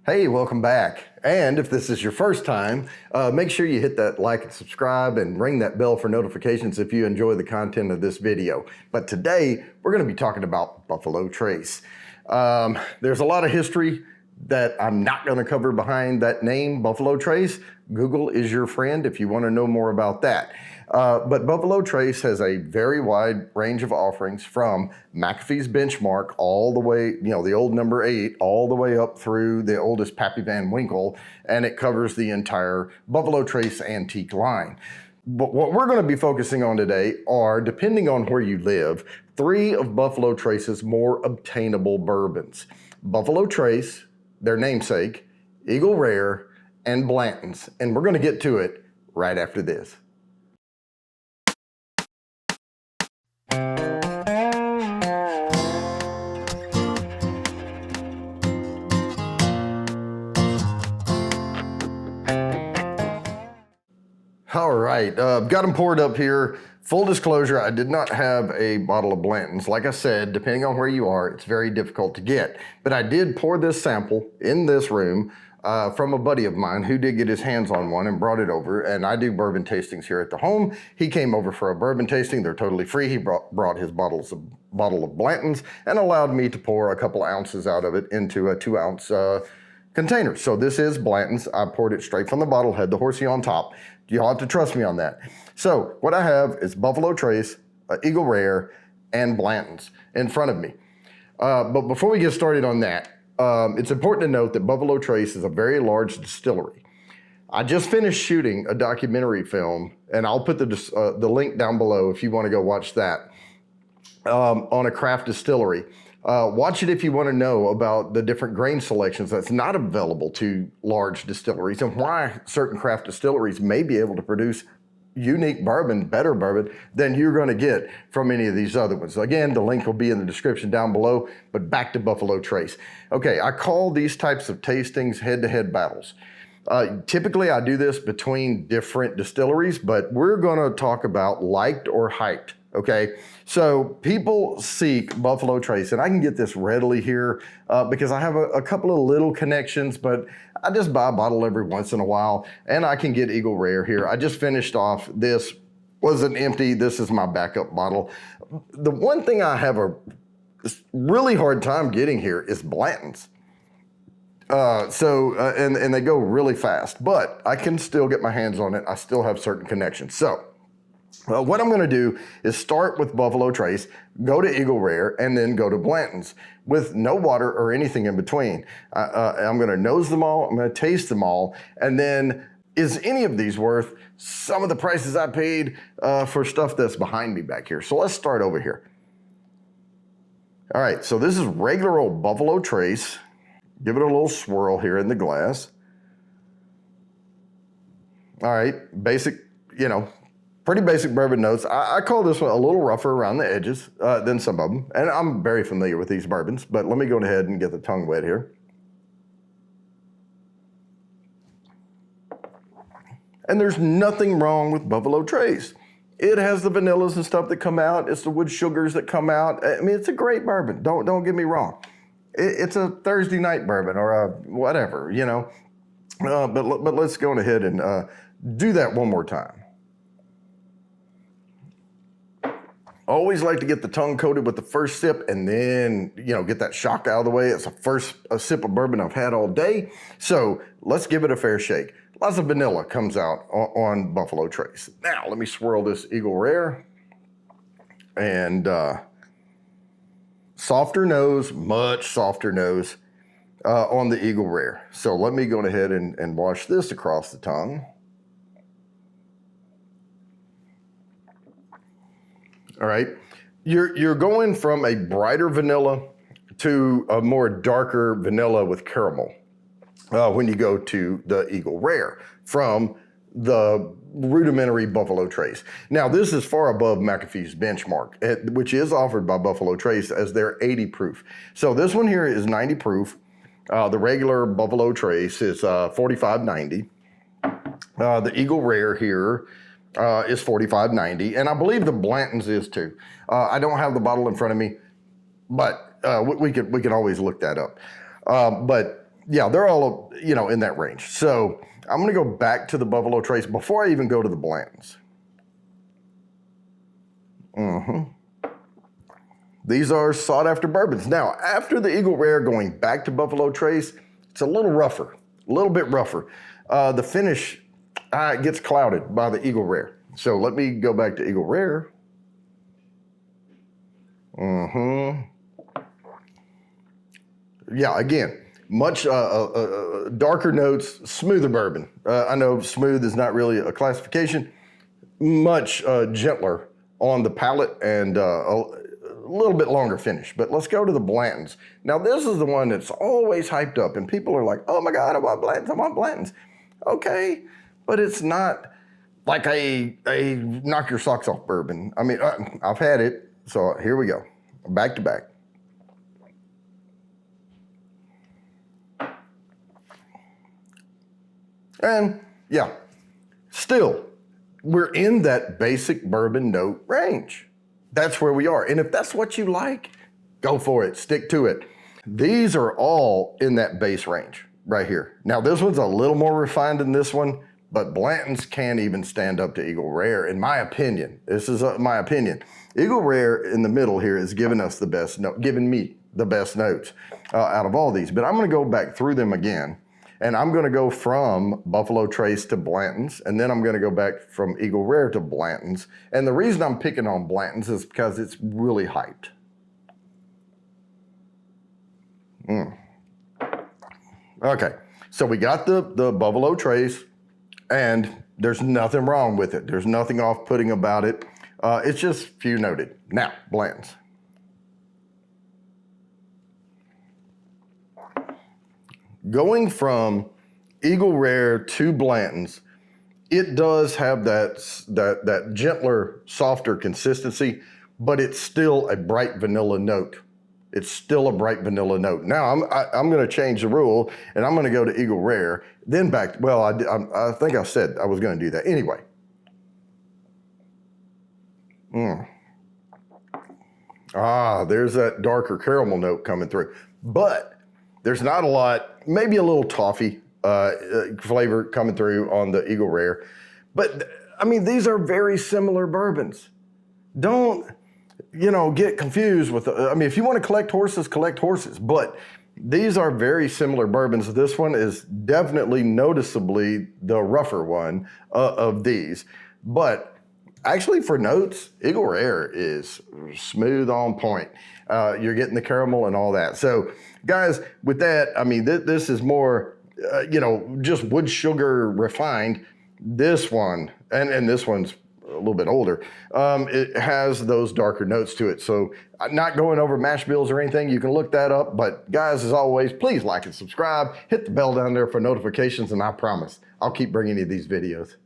Hey, welcome back. And if this is your first time, make sure you hit that like and subscribe and ring that bell for notifications if you enjoy the content of this video. But today, we're gonna be talking about Buffalo Trace. There's a lot of history that I'm not gonna cover behind that name, Buffalo Trace. Google is your friend if you wanna know more about that. But Buffalo Trace has a very wide range of offerings from McAfee's Benchmark all the way, the old number 8, all the way up through the oldest Pappy Van Winkle, and it covers the entire Buffalo Trace antique line. But what we're going to be focusing on today are, depending on where you live, 3 of Buffalo Trace's more obtainable bourbons. Buffalo Trace, their namesake, Eagle Rare, and Blanton's. And we're going to get to it right after this. All right, got them poured up here. Full disclosure, I did not have a bottle of Blanton's. Like I said, depending on where you are, it's very difficult to get. But I did pour this sample in this room from a buddy of mine who did get his hands on one and brought it over. And I do bourbon tastings here at the home. He came over for a bourbon tasting. They're totally free. He brought his bottle of Blanton's and allowed me to pour a couple ounces out of it into a 2-ounce container. So this is Blanton's. I poured it straight from the bottle, had the horsey on top. You'll have to trust me on that. So what I have is Buffalo Trace, Eagle Rare, and Blanton's in front of me. But before we get started on that, it's important to note that Buffalo Trace is a very large distillery. I just finished shooting a documentary film, and I'll put the link down below if you want to go watch that, on a craft distillery. Watch it if you want to know about the different grain selections that's not available to large distilleries and why certain craft distilleries may be able to produce unique bourbon, better bourbon than you're going to get from any of these other ones. Again, the link will be in the description down below, but back to Buffalo Trace. Okay, I call these types of tastings head-to-head battles. Typically, I do this between different distilleries, but we're going to talk about liked or hyped. Okay, so people seek Buffalo Trace, and I can get this readily here because I have a couple of little connections, but I just buy a bottle every once in a while, and I can get Eagle Rare here. I just finished off, this wasn't empty, this is my backup bottle. The one thing I have a really hard time getting here is Blanton's. And they go really fast, but I can still get my hands on it. I still have certain connections. So what I'm going to do is start with Buffalo Trace, go to Eagle Rare, and then go to Blanton's with no water or anything in between. I'm going to nose them all, I'm going to taste them all, and then is any of these worth some of the prices I paid for stuff that's behind me back here? So let's start over here. All right, so this is regular old Buffalo Trace. Give it a little swirl here in the glass. All right, basic, pretty basic bourbon notes. I call this one a little rougher around the edges than some of them. And I'm very familiar with these bourbons, but let me go ahead and get the tongue wet here. And there's nothing wrong with Buffalo Trace. It has the vanillas and stuff that come out. It's the wood sugars that come out. I mean, it's a great bourbon. Don't get me wrong. It's a Thursday night bourbon or a whatever, but let's go ahead and do that one more time. Always like to get the tongue coated with the first sip and then, get that shock out of the way. It's the first sip of bourbon I've had all day. So let's give it a fair shake. Lots of vanilla comes out on Buffalo Trace. Now, let me swirl this Eagle Rare. And softer nose, much softer nose on the Eagle Rare. So let me go ahead and wash this across the tongue. All right, you're going from a brighter vanilla to a more darker vanilla with caramel when you go to the Eagle Rare from the rudimentary Buffalo Trace. Now, this is far above McAfee's Benchmark, which is offered by Buffalo Trace as their 80 proof. So this one here is 90 proof. The regular Buffalo Trace is 45.90. The Eagle Rare here is 45.90, and I believe the Blanton's is too. I don't have the bottle in front of me, but we can always look that up. But yeah, they're all, you know, in that range. So I'm gonna go back to the Buffalo Trace before I even go to the Blantons. These are sought after bourbons. Now, after the Eagle Rare, going back to Buffalo Trace, it's a little rougher, a little bit rougher. The finish gets clouded by the Eagle Rare. So let me go back to Eagle Rare. Yeah, again, much darker notes, smoother bourbon. I know smooth is not really a classification. Much gentler on the palate and a little bit longer finish. But let's go to the Blantons. Now, this is the one that's always hyped up, and people are like, oh my God, I want Blantons, I want Blantons. Okay, but it's not like a knock your socks off bourbon. I mean, I've had it, so here we go, back to back. And yeah, still, we're in that basic bourbon note range. That's where we are. And if that's what you like, go for it, stick to it. These are all in that base range right here. Now, this one's a little more refined than this one, but Blanton's can't even stand up to Eagle Rare, in my opinion. This is my opinion. Eagle Rare in the middle here is giving us the best note, giving me the best notes out of all these. But I'm gonna go back through them again, and I'm gonna go from Buffalo Trace to Blanton's, and then I'm gonna go back from Eagle Rare to Blanton's. And the reason I'm picking on Blanton's is because it's really hyped. Okay, so we got the Buffalo Trace, and there's nothing wrong with it. There's nothing off-putting about it. It's just few noted. Now, Blanton's. Going from Eagle Rare to Blanton's, it does have that gentler, softer consistency, but it's still a bright vanilla note. It's still a bright vanilla note. Now, I'm going to change the rule, and I'm going to go to Eagle Rare, then back. Well, I think I said I was going to do that. Anyway. There's that darker caramel note coming through. But there's not a lot, maybe a little toffee flavor coming through on the Eagle Rare. But, I mean, these are very similar bourbons. Don't, get confused with, I mean, if you want to collect horses. But these are very similar bourbons. This one is definitely noticeably the rougher one of these. But actually, for notes, Eagle Rare is smooth on point. You're getting the caramel and all that. So, guys, with that, I mean, this is more, just wood sugar refined. This one, and this one's a little bit older, it has those darker notes to it. So, not going over mash bills or anything, you can look that up. But, guys, as always, please like and subscribe. Hit the bell down there for notifications, and I promise I'll keep bringing you these videos.